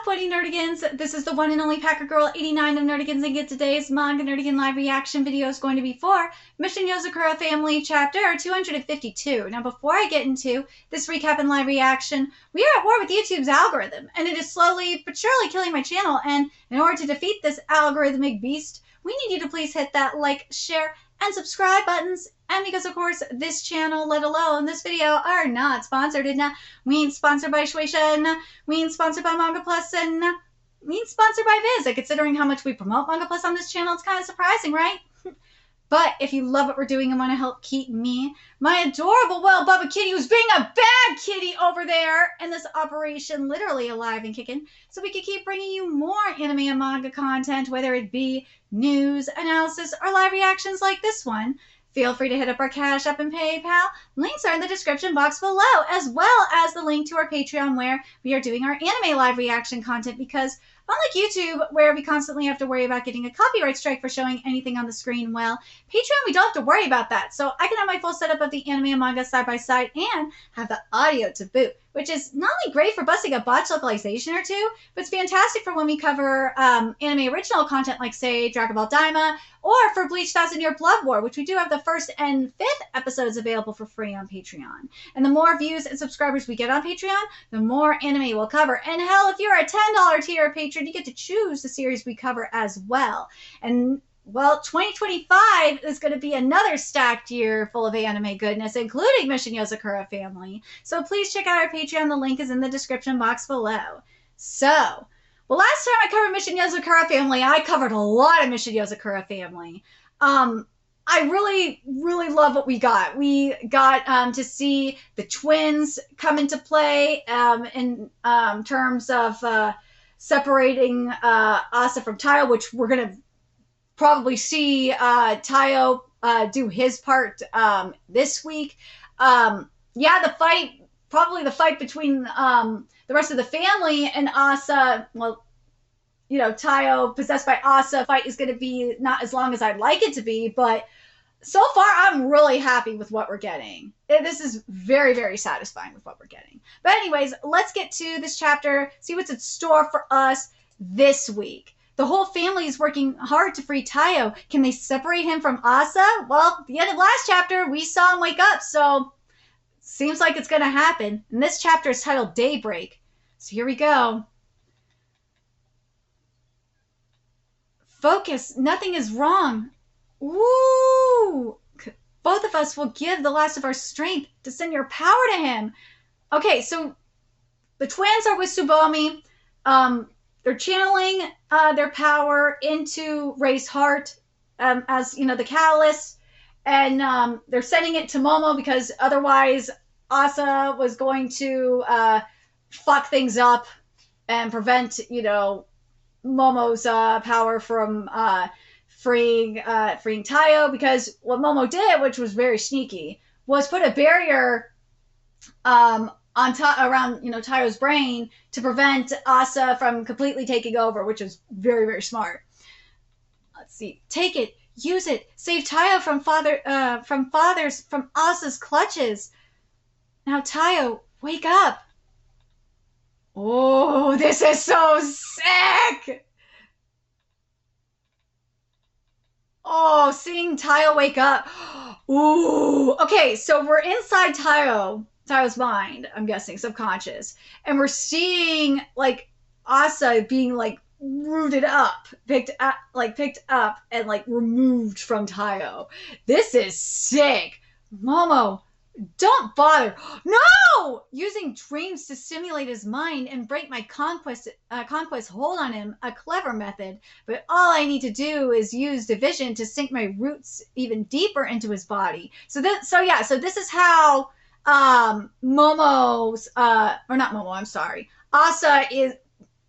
Quitty Nerdigans. This is the one and only Packer Girl 89 of Nerdigans, and today's Manga Nerdigan live reaction video is going to be for Mission Yozakura Family Chapter 252. Now, before I get into this recap and live reaction, we are at war with YouTube's algorithm, and it is slowly but surely killing my channel. And in order to defeat this algorithmic beast, we need you to please hit that like, share, and subscribe buttons. And because, of course, this channel, let alone this video, are not sponsored. And we ain't sponsored by Shueisha, we ain't sponsored by Manga Plus, and we ain't sponsored by Viz. And considering how much we promote Manga Plus on this channel, it's kind of surprising, right? But if you love what we're doing and want to help keep me, my adorable, well, Bubba Kitty, who's being a bad kitty over there in this operation, literally alive and kicking, so we can keep bringing you more anime and manga content, whether it be news, analysis, or live reactions like this one. Feel free to hit up our Cash App and PayPal. Links are in the description box below, as well as the link to our Patreon where we are doing our anime live reaction content, because unlike YouTube, where we constantly have to worry about getting a copyright strike for showing anything on the screen, well, Patreon, we don't have to worry about that. So I can have my full setup of the anime and manga side by side and have the audio to boot, which is not only great for busting a botch localization or two, but it's fantastic for when we cover anime original content like, say, Dragon Ball Daima, or for Bleach 1000-Year Blood War, which we do have the 1st and 5th episodes available for free on Patreon. And the more views and subscribers we get on Patreon, the more anime we'll cover. And hell, if you're a $10 tier patron, you get to choose the series we cover as well. And well, 2025 is going to be another stacked year full of anime goodness, including Mission Yozakura Family. So please check out our Patreon. The link is in the description box below. So, well, last time I covered Mission Yozakura Family, I covered a lot of Mission Yozakura Family. I really, really love what we got. We got to see the twins come into play in terms of separating Asa from Taiyo, which we're going to probably see Taiyo do his part this week. Yeah, the fight, probably the fight between the rest of the family and Asa, well, you know, Taiyo possessed by Asa fight is going to be not as long as I'd like it to be, but so far I'm really happy with what we're getting. This is very, very satisfying with what we're getting. But anyways, let's get to this chapter, see what's in store for us this week. The whole family is working hard to free Taiyo. Can they separate him from Asa? Well, at the end of last chapter, we saw him wake up, so seems like it's going to happen. And this chapter is titled Daybreak. So here we go. Focus. Nothing is wrong. Woo! Both of us will give the last of our strength to send your power to him. Okay, so the twins are with Tsubomi. They're channeling their power into Rei's heart as, you know, the catalyst. And they're sending it to Momo because otherwise Asa was going to fuck things up and prevent, you know, Momo's power from freeing Taiyo. Because what Momo did, which was very sneaky, was put a barrier around, you know, Taiyo's brain to prevent Asa from completely taking over, which is very, very smart. Let's see. Take it. Use it. Save Taiyo from Asa's clutches. Now, Taiyo, wake up. Oh, this is so sick. Oh, seeing Taiyo wake up. Ooh. Okay, so we're inside Taiyo's mind, I'm guessing, subconscious. And we're seeing, like, Asa being, like, rooted up, picked up, and, like, removed from Taiyo. This is sick. Momo, don't bother. No! Using dreams to stimulate his mind and break my conquest hold on him, a clever method. But all I need to do is use division to sink my roots even deeper into his body. So this is how Momo's, or not Momo, I'm sorry,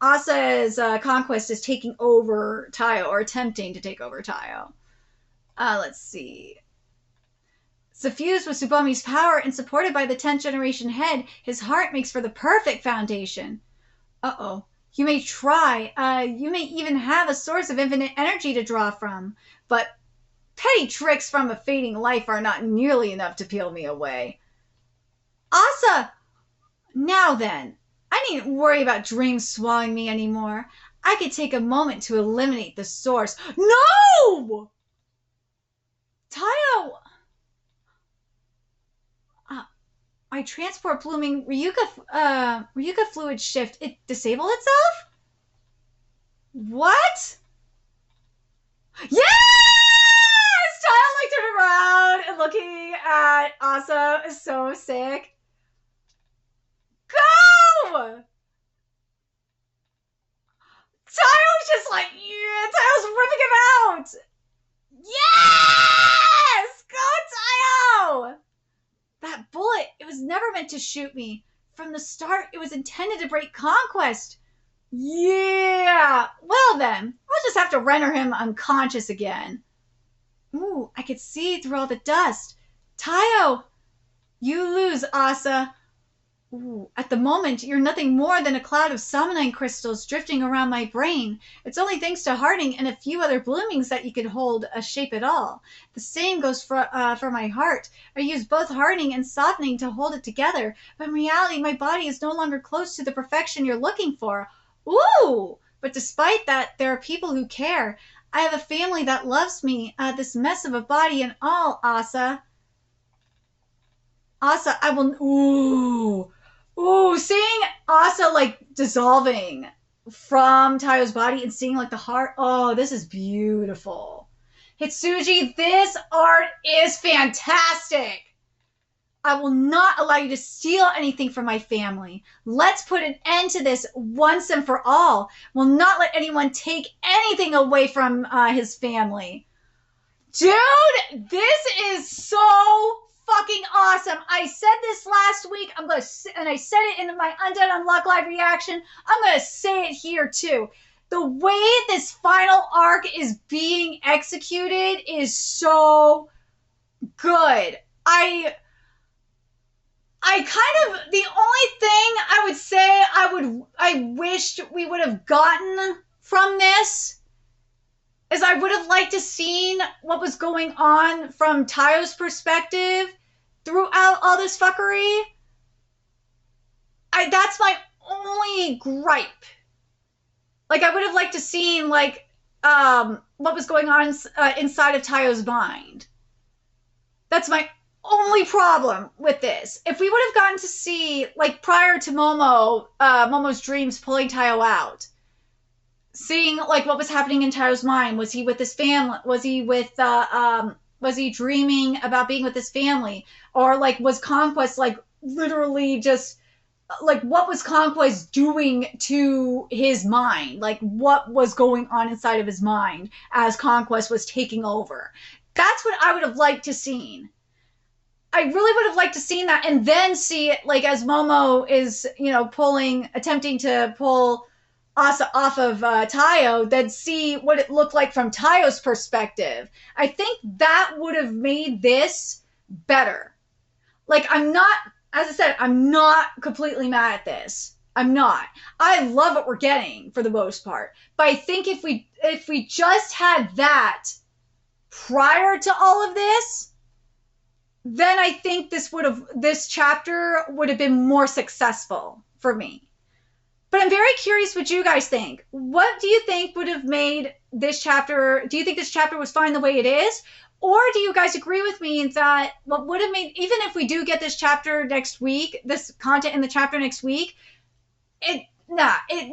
Asa's conquest is taking over Taiyo, or attempting to take over Taiyo. Let's see. Suffused with Tsubomi's power and supported by the 10th generation head, his heart makes for the perfect foundation. Uh-oh. You may try. You may even have a source of infinite energy to draw from. But petty tricks from a fading life are not nearly enough to peel me away. Asa! Now then, I needn't worry about dreams swallowing me anymore. I could take a moment to eliminate the source. No! Taiyo! My transport blooming Ryuga fluid shift, it disabled itself? What? Yes! Taiyo like turned around and looking at Asa is so sick. Go! Tayo's just like, yeah, Tayo's ripping him out. Yes! Go, Tayo! That bullet, it was never meant to shoot me. From the start, it was intended to break Conquest. Yeah! Well then, I'll just have to render him unconscious again. Ooh, I could see through all the dust. Tayo! You lose, Asa. Ooh, at the moment, you're nothing more than a cloud of summoning crystals drifting around my brain. It's only thanks to hardening and a few other bloomings that you could hold a shape at all. The same goes for my heart. I use both hardening and softening to hold it together, but in reality, my body is no longer close to the perfection you're looking for. Ooh! But despite that, there are people who care. I have a family that loves me, this mess of a body and all, Asa. Asa, I will... Ooh... Ooh, seeing Asa like dissolving from Tayo's body and seeing like the heart. Oh, this is beautiful. Hitsuji, this art is fantastic. I will not allow you to steal anything from my family. Let's put an end to this once and for all. We'll not let anyone take anything away from his family. Dude, this is so fucking awesome. I said this last week. And I said it in my Undead Unluck live reaction. I'm gonna say it here too. The way this final arc is being executed is so good. I kind of, the only thing I would say I wished we would have gotten from this is I would have liked to seen what was going on from Tayo's perspective throughout all this fuckery. That's my only gripe. Like, I would have liked to seen, like, what was going on inside of Tayo's mind. That's my only problem with this. If we would have gotten to see, like, prior to Momo's dreams pulling Tayo out, seeing like what was happening in Tayo's mind. Was he with his family? Was he dreaming about being with his family? Or like was Conquest like literally just like what was Conquest doing to his mind? Like what was going on inside of his mind as Conquest was taking over? That's what I would have liked to seen. I really would have liked to seen that and then see it like as Momo is, attempting to pull Asa off of Tayo, then see what it looked like from Tayo's perspective. I think that would have made this better. Like, I'm not, as I said, I'm not completely mad at this. I'm not. I love what we're getting for the most part. But I think if we just had that prior to all of this, then I think this chapter would have been more successful for me. But I'm very curious what you guys think. What do you think would have made this chapter... Do you think this chapter was fine the way it is? Or do you guys agree with me that what would have made... Even if we do get this chapter next week, this content in the chapter next week, it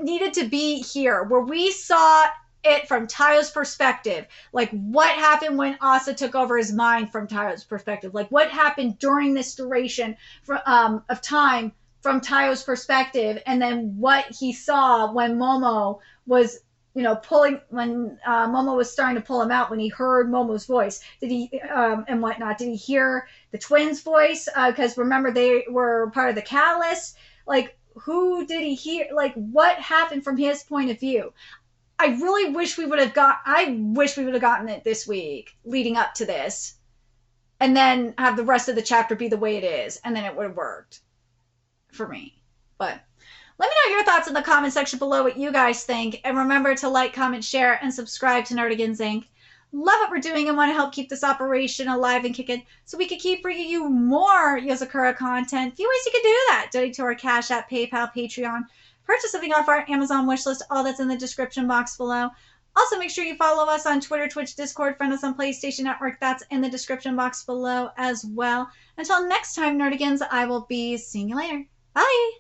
needed to be here, where we saw it from Tayo's perspective. Like, what happened when Asa took over his mind from Tayo's perspective? Like, what happened during this duration of time from Tayo's perspective, and then what he saw when Momo was, when Momo was starting to pull him out, when he heard Momo's voice. Did he, and whatnot, did he hear the twins' voice? Because remember, they were part of the Catalyst. Like, who did he hear? Like, what happened from his point of view? I really wish we would have gotten it this week, leading up to this, and then have the rest of the chapter be the way it is, and then it would have worked for me. But let me know your thoughts in the comment section below, what you guys think, and remember to like, comment, share, and subscribe to Nerdigans Inc. love what we're doing and want to help keep this operation alive and kicking so we can keep bringing you more Yozakura content, a few ways you can do that. Donate to our Cash App, PayPal, Patreon, purchase something off our Amazon wishlist, all that's in the description box below. Also, make sure you follow us on Twitter, Twitch, Discord, friend us on PlayStation Network. That's in the description box below as well. Until next time, Nerdigans, I will be seeing you later. Bye!